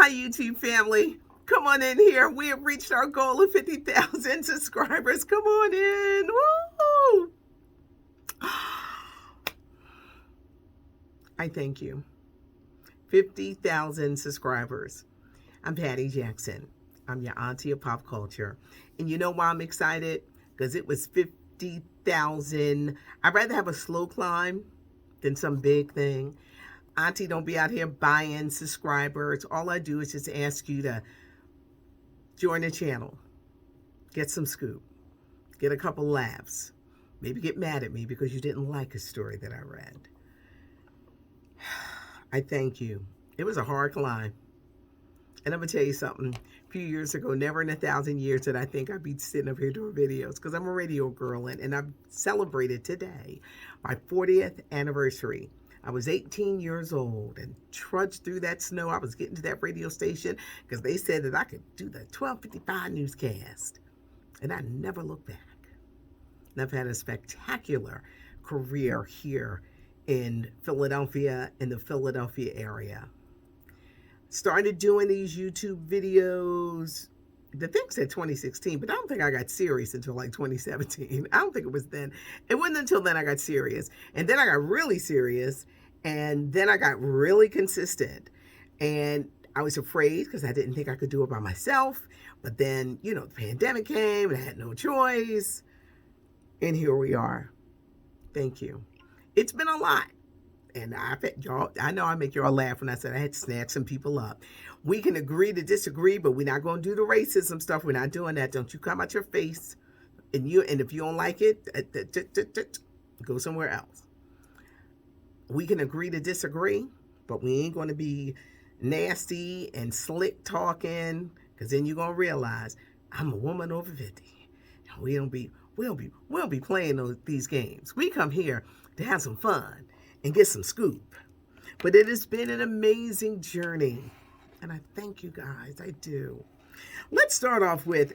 Hi, YouTube family. Come on in here. We have reached our goal of 50,000 subscribers. Come on in. Woo! I thank you. 50,000 subscribers. I'm Patty Jackson. I'm your auntie of pop culture. And you know why I'm excited? Because it was 50,000. I'd rather have a slow climb than some big thing. Auntie, don't be out here buying subscribers. All I do is just ask you to join the channel, get some scoop, get a couple laughs, maybe get mad at me because you didn't like a story that I read. I thank you. It was a hard climb. And I'm going to tell you something. A few years ago, never in 1,000 years did I think I'd be sitting up here doing videos, because I'm a radio girl, and I've celebrated today my 40th anniversary. I was 18 years old and trudged through that snow. I was getting to that radio station because they said that I could do the 12:55 newscast. And I never looked back. And I've had a spectacular career here in Philadelphia, in the Philadelphia area. Started doing these YouTube videos, the thing said 2016, but I don't think I got serious until like 2017. I don't think it was then. It wasn't until then I got serious. And then I got really serious. And then I got really consistent. And I was afraid because I didn't think I could do it by myself. But then, you know, the pandemic came and I had no choice. And here we are. Thank you. It's been a lot. And I know I make y'all laugh when I said I had to snatch some people up. We can agree to disagree, but we're not going to do the racism stuff. We're not doing that. Don't you come out your face. And if you don't like it, go somewhere else. We can agree to disagree, but we ain't going to be nasty and slick talking, because then you're going to realize I'm a woman over 50. And we don't be playing these games. We come here to have some fun and get some scoop. But it has been an amazing journey. And I thank you guys. I do. Let's start off with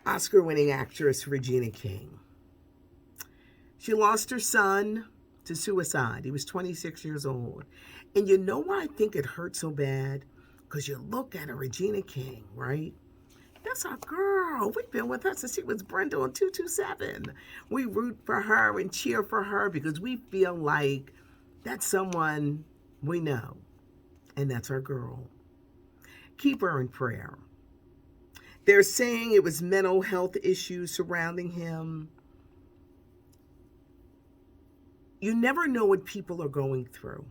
Oscar-winning actress Regina King. She lost her son to suicide. He was 26 years old. And you know why I think it hurt so bad? Because you look at her, Regina King, right? That's our girl. We've been with her since she was Brenda on 227. We root for her and cheer for her because we feel like that's someone we know. And that's our girl. Keep her in prayer. They're saying it was mental health issues surrounding him. You never know what people are going through.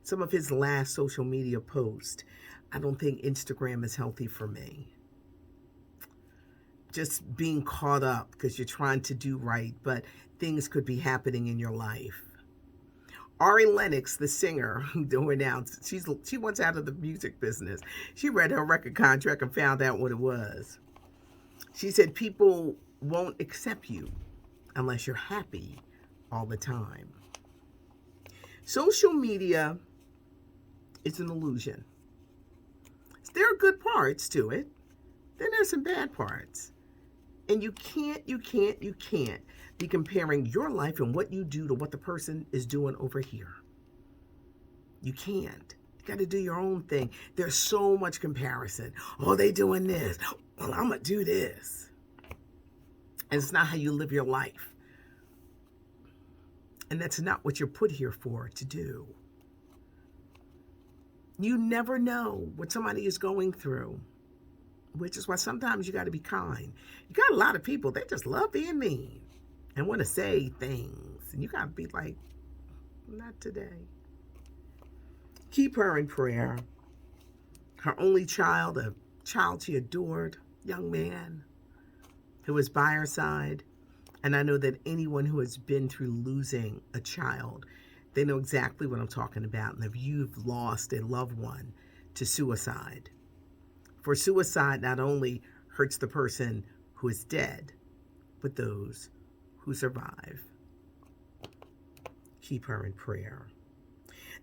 Some of his last social media posts, I don't think Instagram is healthy for me. Just being caught up because you're trying to do right, but things could be happening in your life. Ari Lennox, the singer, who announced she wants out of the music business. She read her record contract and found out what it was. She said people won't accept you unless you're happy all the time. Social media is an illusion. There are good parts to it. Then there's some bad parts. And you can't be comparing your life and what you do to what the person is doing over here. You can't. You got to do your own thing. There's so much comparison. Oh, they doing this. Well, I'm going to do this. And it's not how you live your life. And that's not what you're put here for, to do. You never know what somebody is going through, which is why sometimes you got to be kind. You got a lot of people, they just love being mean and want to say things. And you got to be like, not today. Keep her in prayer. Her only child, a child she adored, young man who was by her side. And I know that anyone who has been through losing a child, they know exactly what I'm talking about. And if you've lost a loved one to suicide, for suicide not only hurts the person who is dead, but those who survive. Keep her in prayer.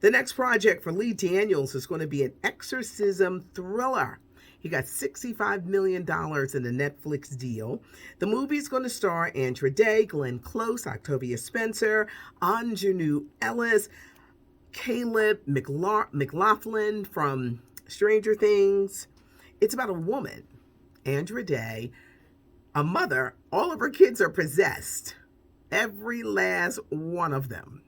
The next project for Lee Daniels is going to be an exorcism thriller. He got $65 million in the Netflix deal. The movie is going to star Andra Day, Glenn Close, Octavia Spencer, Anjanou Ellis, Caleb McLaughlin from Stranger Things. It's about a woman, Andra Day, a mother. All of her kids are possessed. Every last one of them.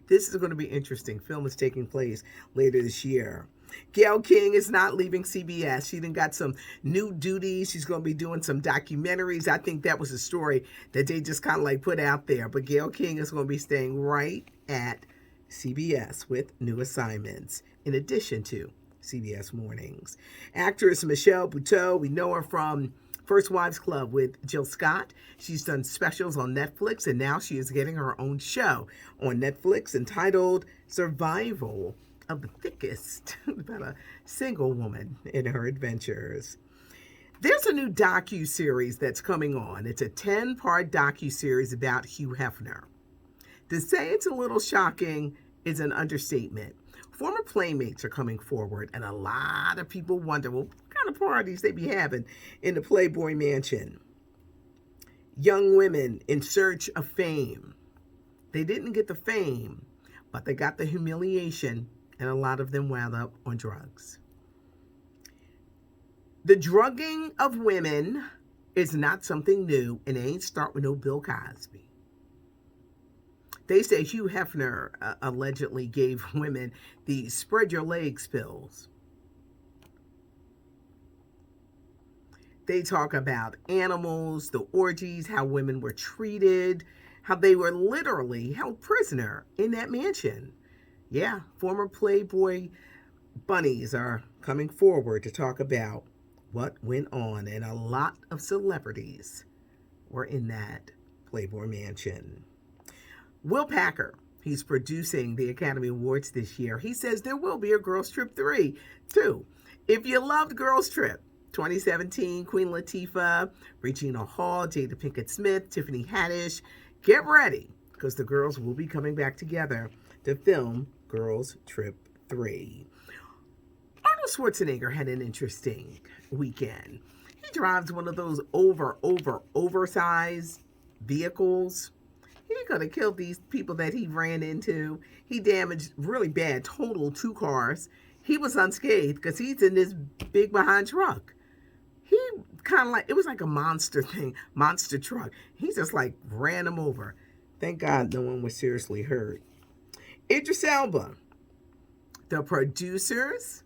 This is going to be interesting. Film is taking place later this year. Gayle King is not leaving CBS. She done got some new duties. She's going to be doing some documentaries. I think that was a story that they just kind of like put out there. But Gayle King is going to be staying right at CBS with new assignments, in addition to CBS Mornings. Actress Michelle Buteau, we know her from First Wives Club with Jill Scott. She's done specials on Netflix, and now she is getting her own show on Netflix entitled Survival of the Thickest, about a single woman in her adventures. There's a new docu-series that's coming on. It's a 10-part docu-series about Hugh Hefner. To say it's a little shocking is an understatement. Former playmates are coming forward, and a lot of people wonder, well, what kind of parties they be having in the Playboy Mansion? Young women in search of fame. They didn't get the fame, but they got the humiliation, and a lot of them wound up on drugs. The drugging of women is not something new, and it ain't start with no Bill Cosby. They say Hugh Hefner allegedly gave women the spread your legs pills. They talk about animals, the orgies, how women were treated, how they were literally held prisoner in that mansion. Yeah, former Playboy bunnies are coming forward to talk about what went on, and a lot of celebrities were in that Playboy Mansion. Will Packer, he's producing the Academy Awards this year. He says there will be a Girls Trip 3, too. If you loved Girls Trip, 2017, Queen Latifah, Regina Hall, Jada Pinkett Smith, Tiffany Haddish, get ready, because the girls will be coming back together to film Girls Trip 3. Arnold Schwarzenegger had an interesting weekend. He drives one of those oversized vehicles. He could have killed these people that he ran into. He damaged really bad, totaled 2 cars. He was unscathed because he's in this big behind truck. He kind of like, it was like a monster truck. He just like ran him over. Thank God no one was seriously hurt. Idris Elba, the producers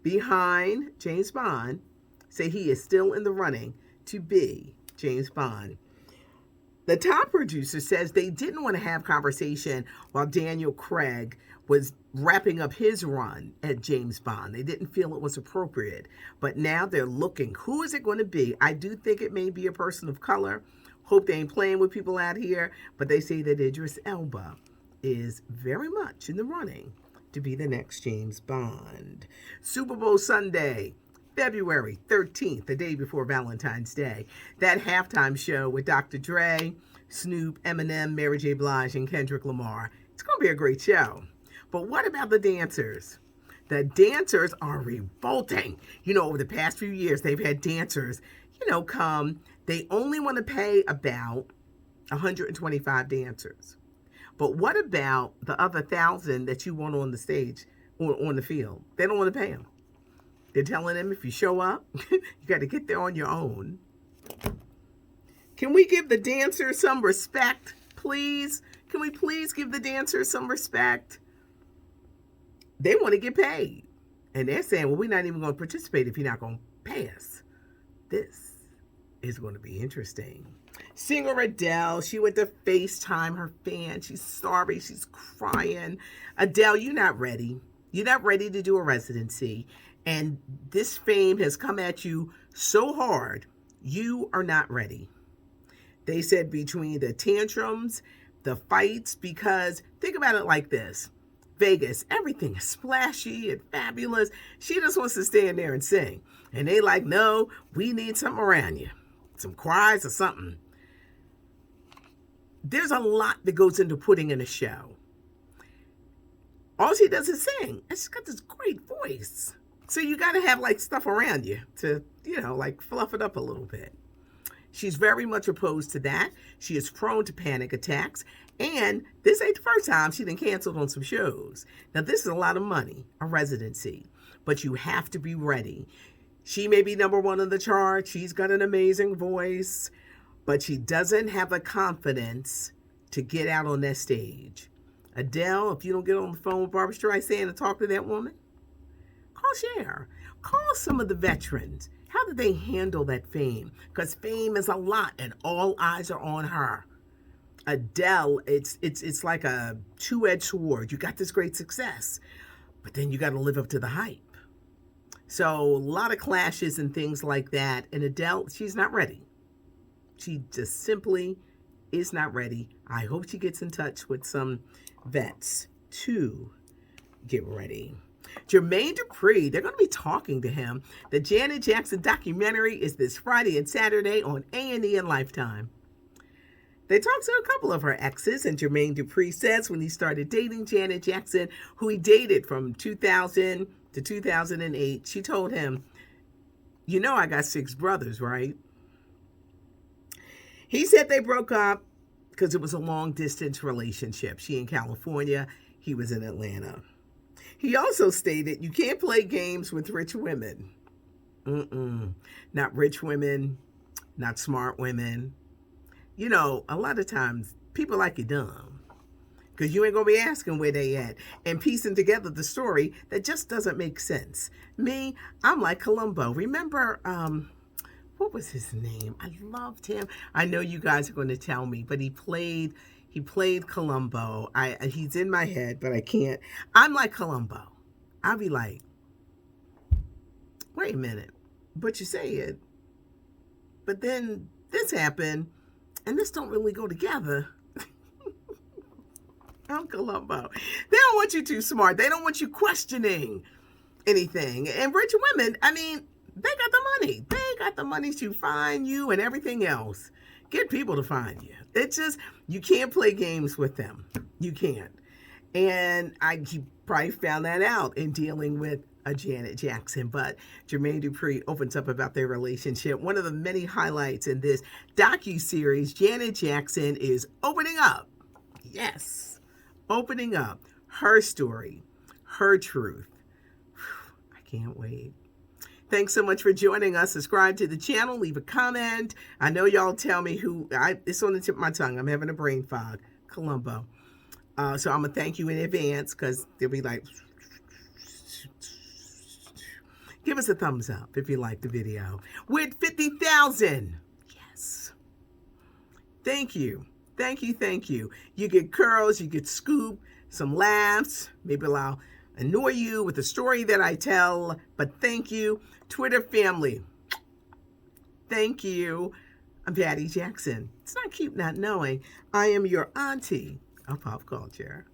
behind James Bond, say he is still in the running to be James Bond. The top producer says they didn't want to have conversation while Daniel Craig was wrapping up his run at James Bond. They didn't feel it was appropriate. But now they're looking. Who is it going to be? I do think it may be a person of color. Hope they ain't playing with people out here. But they say that Idris Elba is very much in the running to be the next James Bond. Super Bowl Sunday, February 13th, the day before Valentine's Day. That halftime show with Dr. Dre, Snoop, Eminem, Mary J. Blige, and Kendrick Lamar. It's going to be a great show. But what about the dancers? The dancers are revolting. You know, over the past few years, they've had dancers, come. They only want to pay about 125 dancers. But what about the other 1,000 that you want on the stage or on the field? They don't want to pay them. They're telling them if you show up, you got to get there on your own. Can we give the dancers some respect, please? Can we please give the dancers some respect? They want to get paid. And they're saying, well, we're not even going to participate if you're not going to pay us. This is going to be interesting. Singer Adele, she went to FaceTime her fan. She's sorry. She's crying. Adele, you're not ready. You're not ready to do a residency. And this fame has come at you so hard, you are not ready. They said between the tantrums, the fights, because think about it like this. Vegas, everything is splashy and fabulous. She just wants to stand there and sing. And they like, no, we need something around you. Some cries or something. There's a lot that goes into putting in a show. All she does is sing. And she's got this great voice. So you got to have like stuff around you to, like fluff it up a little bit. She's very much opposed to that. She is prone to panic attacks. And this ain't the first time she been canceled on some shows. Now, this is a lot of money, a residency. but you have to be ready. She may be number one on the chart. She's got an amazing voice, but she doesn't have the confidence to get out on that stage. Adele, if you don't get on the phone with Barbara Streisand and talk to that woman, call Cher. Call some of the veterans. How did they handle that fame? Because fame is a lot and all eyes are on her. Adele, it's like a two-edged sword. You got this great success, but then you got to live up to the hype. So a lot of clashes and things like that. And Adele, she's not ready. She just simply is not ready. I hope she gets in touch with some vets to get ready. Jermaine Dupri, they're going to be talking to him. The Janet Jackson documentary is this Friday and Saturday on A&E and Lifetime. They talked to a couple of her exes, and Jermaine Dupri says when he started dating Janet Jackson, who he dated from 2000 to 2008, she told him, "You know I got 6 brothers, right?" He said they broke up because it was a long-distance relationship. She in California, he was in Atlanta. He also stated, "You can't play games with rich women." Not rich women, not smart women. You know, a lot of times people like you dumb because you ain't going to be asking where they at and piecing together the story that just doesn't make sense. Me, I'm like Columbo. Remember, what was his name? I loved him. I know you guys are going to tell me, but he played Columbo. He's in my head, but I can't. I'm like Columbo. I'll be like, wait a minute, but you say it, but then this happened, and this don't really go together. I'm Columbo. They don't want you too smart. They don't want you questioning anything. And rich women, I mean, they got the money. They got the money to find you and everything else. Get people to find you. It's just, you can't play games with them. You can't. And he probably found that out in dealing with a Janet Jackson. But Jermaine Dupri opens up about their relationship. One of the many highlights in this docuseries, Janet Jackson is opening up. Yes, opening up her story, her truth. I can't wait. Thanks so much for joining us. Subscribe to the channel. Leave a comment. I know y'all tell me it's on the tip of my tongue. I'm having a brain fog. Columbo. So I'm going to thank you in advance because they'll be like, give us a thumbs up if you like the video. We're at 50,000. Yes. Thank you. Thank you. Thank you. You get curls. You get scoop. Some laughs. Maybe I'll annoy you with the story that I tell. But thank you. Twitter family. Thank you. I'm Patty Jackson. It's not cute not knowing. I am your auntie of pop culture.